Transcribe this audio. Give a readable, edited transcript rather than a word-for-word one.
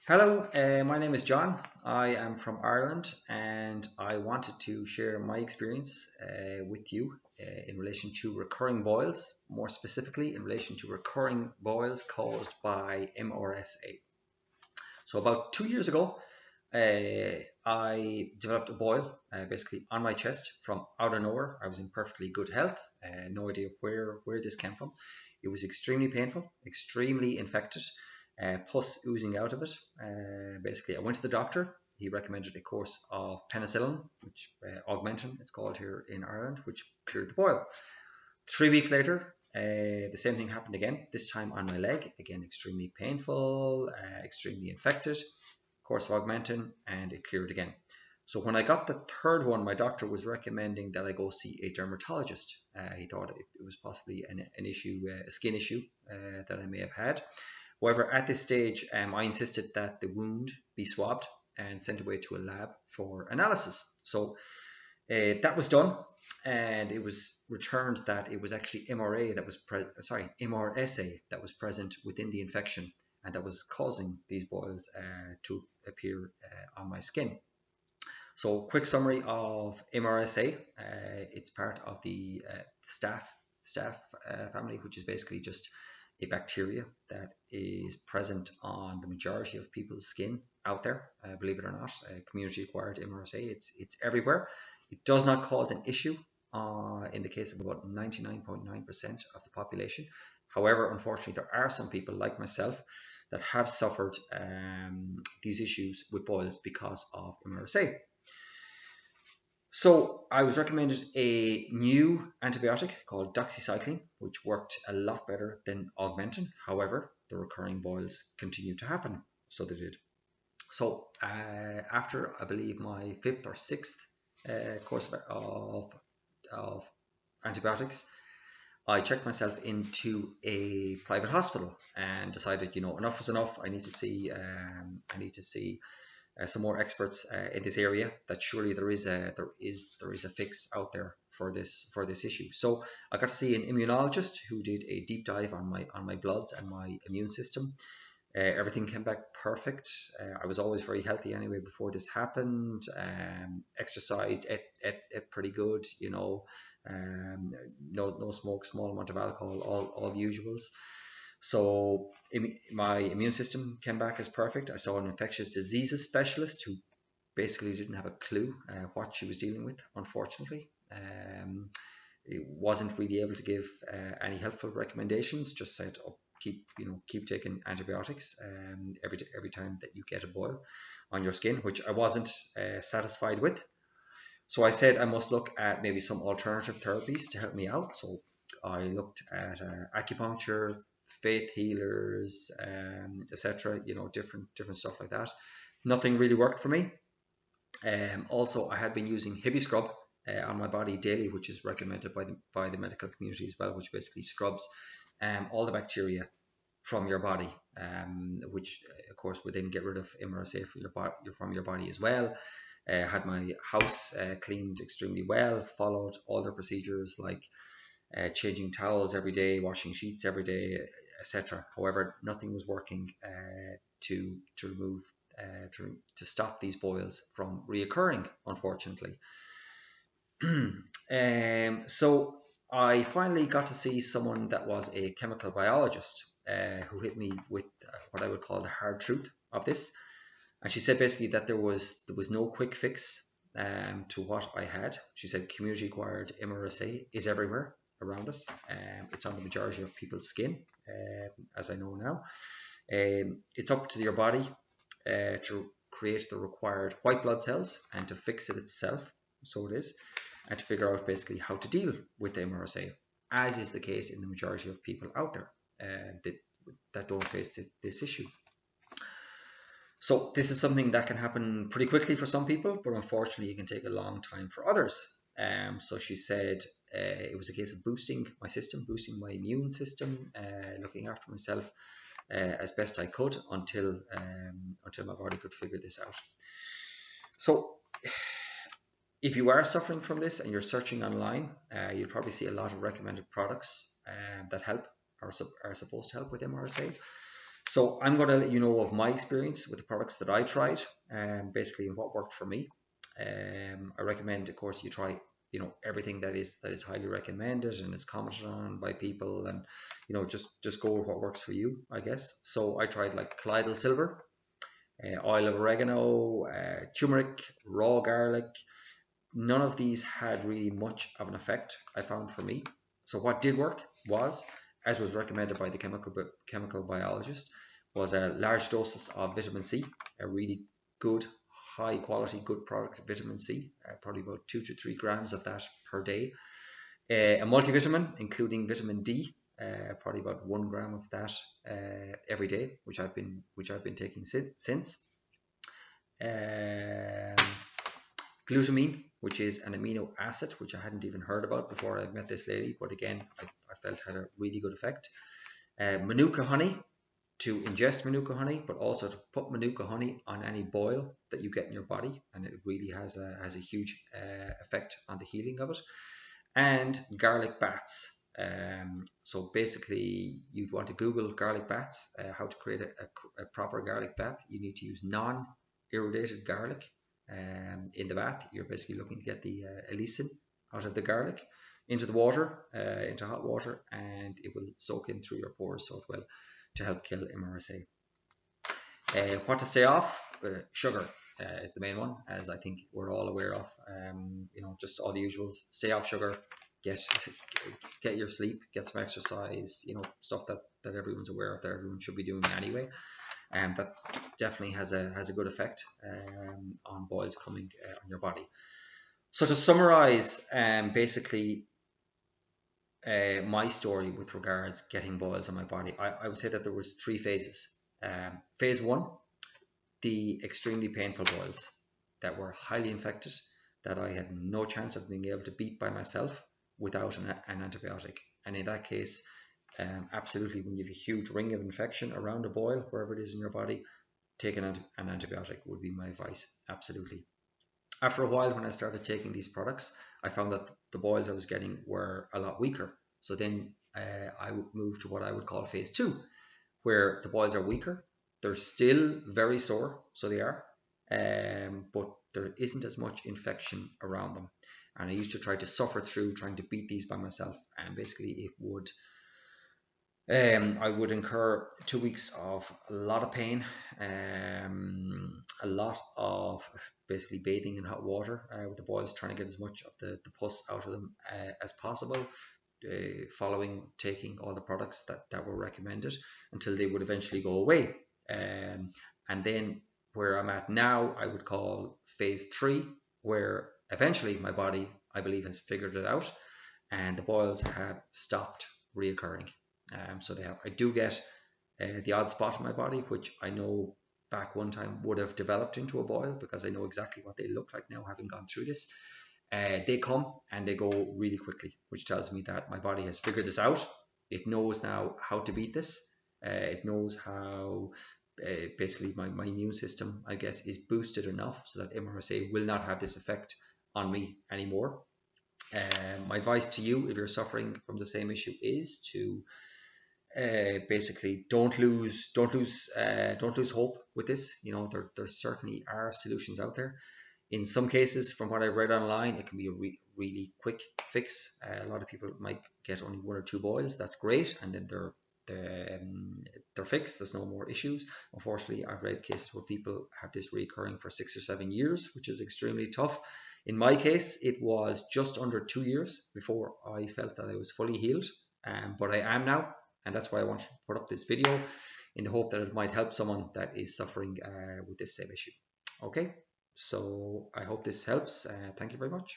Hello, my name is John. I am from Ireland and I wanted to share my experience with you in relation to recurring boils, more specifically in relation to recurring boils caused by MRSA. So, about 2 years ago, I developed a boil basically on my chest from out of nowhere. I was in perfectly good health, no idea where this came from. It was extremely painful, extremely infected, pus oozing out of it. Basically, I went to the doctor. He recommended a course of penicillin, which Augmentin it's called here in Ireland, which cleared the boil. 3 weeks later, the same thing happened again, this time on my leg. Again, extremely painful, extremely infected. Course of Augmentin, and it cleared again. So when I got the third one, my doctor was recommending that I go see a dermatologist. He thought it was possibly an issue, a skin issue that I may have had. However, at this stage, I insisted that the wound be swabbed and sent away to a lab for analysis. So that was done, and it was returned that it was actually MRSA that was present within the infection, and that was causing these boils to appear on my skin. So, quick summary of MRSA: it's part of the staph family, which is basically just a bacteria that is present on the majority of people's skin out there. Believe it or not, community-acquired MRSA, it's everywhere. It does not cause an issue in the case of about 99.9% of the population. However, unfortunately, there are some people like myself that have suffered these issues with boils because of MRSA. So I was recommended a new antibiotic called doxycycline, which worked a lot better than Augmentin. However, the recurring boils continued to happen. So they did. So after, I believe, my fifth or sixth course of antibiotics, I checked myself into a private hospital and decided, enough was enough. I need to see some more experts in this area. That surely there is a fix out there for this issue. So I got to see an immunologist who did a deep dive on my bloods and my immune system. Everything came back perfect. I was always very healthy anyway before this happened. Exercised, ate pretty good, no smoke, small amount of alcohol, all the usuals. So my immune system came back as perfect. I saw an infectious diseases specialist who basically didn't have a clue what she was dealing with, unfortunately. It wasn't really able to give any helpful recommendations, just said, oh, keep taking antibiotics every time that you get a boil on your skin, which I wasn't satisfied with. So I said I must look at maybe some alternative therapies to help me out. So I looked at acupuncture, faith healers, etc. Different stuff like that. Nothing really worked for me. Also, I had been using Hibi Scrub on my body daily, which is recommended by the medical community as well, which basically scrubs all the bacteria from your body, which of course would then get rid of MRSA from your body as well. Had my house cleaned extremely well, followed all the procedures like changing towels every day, washing sheets every day, etc. However, nothing was working to remove to stop these boils from reoccurring, unfortunately. So I finally got to see someone that was a chemical biologist who hit me with what I would call the hard truth of this. And she said basically that there was no quick fix to what I had. She said community acquired MRSA is everywhere around us. It's on the majority of people's skin, as I know now. It's up to your body to create the required white blood cells and to fix it itself. So it is, and to figure out basically how to deal with the MRSA, as is the case in the majority of people out there that don't face this issue. So this is something that can happen pretty quickly for some people, but unfortunately it can take a long time for others. So she said it was a case of boosting my system, boosting my immune system, looking after myself as best I could until my body could figure this out. So if you are suffering from this and you're searching online, you'll probably see a lot of recommended products that help, are supposed to help with MRSA. So I'm going to let you know of my experience with the products that I tried, and basically what worked for me. I recommend, of course, you try everything that is highly recommended and is commented on by people, and just go with what works for you, I guess. So I tried like colloidal silver, oil of oregano, turmeric, raw garlic. None of these had really much of an effect, I found, for me. So what did work was, as was recommended by the chemical biologist, was large doses of vitamin C, a really good, high quality, good product of vitamin C, probably about 2 to 3 grams of that per day. A multivitamin, including vitamin D, probably about 1 gram of that every day, which I've been taking since. Glutamine, which is an amino acid, which I hadn't even heard about before I met this lady, but again, I felt had a really good effect. Manuka honey, to ingest Manuka honey, but also to put Manuka honey on any boil that you get in your body, and it really has a huge effect on the healing of it. And garlic baths. So basically, you'd want to Google garlic baths, how to create a proper garlic bath. You need to use non-irradiated garlic in the bath. You're basically looking to get the allicin out of the garlic into the water, into hot water, and it will soak in through your pores, so it will, to help kill MRSA. What to stay off? Sugar is the main one, as I think we're all aware of. Just all the usuals. Stay off sugar. Get your sleep. Get some exercise. Stuff that everyone's aware of, that everyone should be doing anyway. And that definitely has a good effect on boils coming on your body. So to summarize, basically, my story with regards getting boils on my body, I would say that there was 3 phases. Phase 1, the extremely painful boils that were highly infected, that I had no chance of being able to beat by myself without an antibiotic. And in that case, absolutely, when you have a huge ring of infection around a boil, wherever it is in your body, take an antibiotic would be my advice. Absolutely. After a while, when I started taking these products, I found that the boils I was getting were a lot weaker. So then I would move to what I would call phase 2, where the boils are weaker. They're still very sore, so they are, but there isn't as much infection around them. And I used to try to suffer through trying to beat these by myself, and basically it would I would incur 2 weeks of a lot of pain, a lot of basically bathing in hot water with the boils, trying to get as much of the pus out of them as possible, following taking all the products that were recommended until they would eventually go away. And then where I'm at now, I would call phase 3, where eventually my body, I believe, has figured it out, and the boils have stopped reoccurring. So I do get the odd spot in my body, which I know back one time would have developed into a boil, because I know exactly what they look like now, having gone through this. They come and they go really quickly, which tells me that my body has figured this out. It knows now how to beat this. It knows how basically my immune system, I guess, is boosted enough so that MRSA will not have this effect on me anymore. My advice to you, if you're suffering from the same issue, is to basically don't lose hope with this. There certainly are solutions out there. In some cases, from what I've read online, it can be a really quick fix. A lot of people might get only 1 or 2 boils. That's great, and then they're fixed. There's no more issues. Unfortunately, I've read cases where people have this recurring for 6 or 7 years, which is extremely tough. In my case, it was just under 2 years before I felt that I was fully healed, but I am now. And that's why I wanted to put up this video, in the hope that it might help someone that is suffering with this same issue. Okay, so I hope this helps. Thank you very much.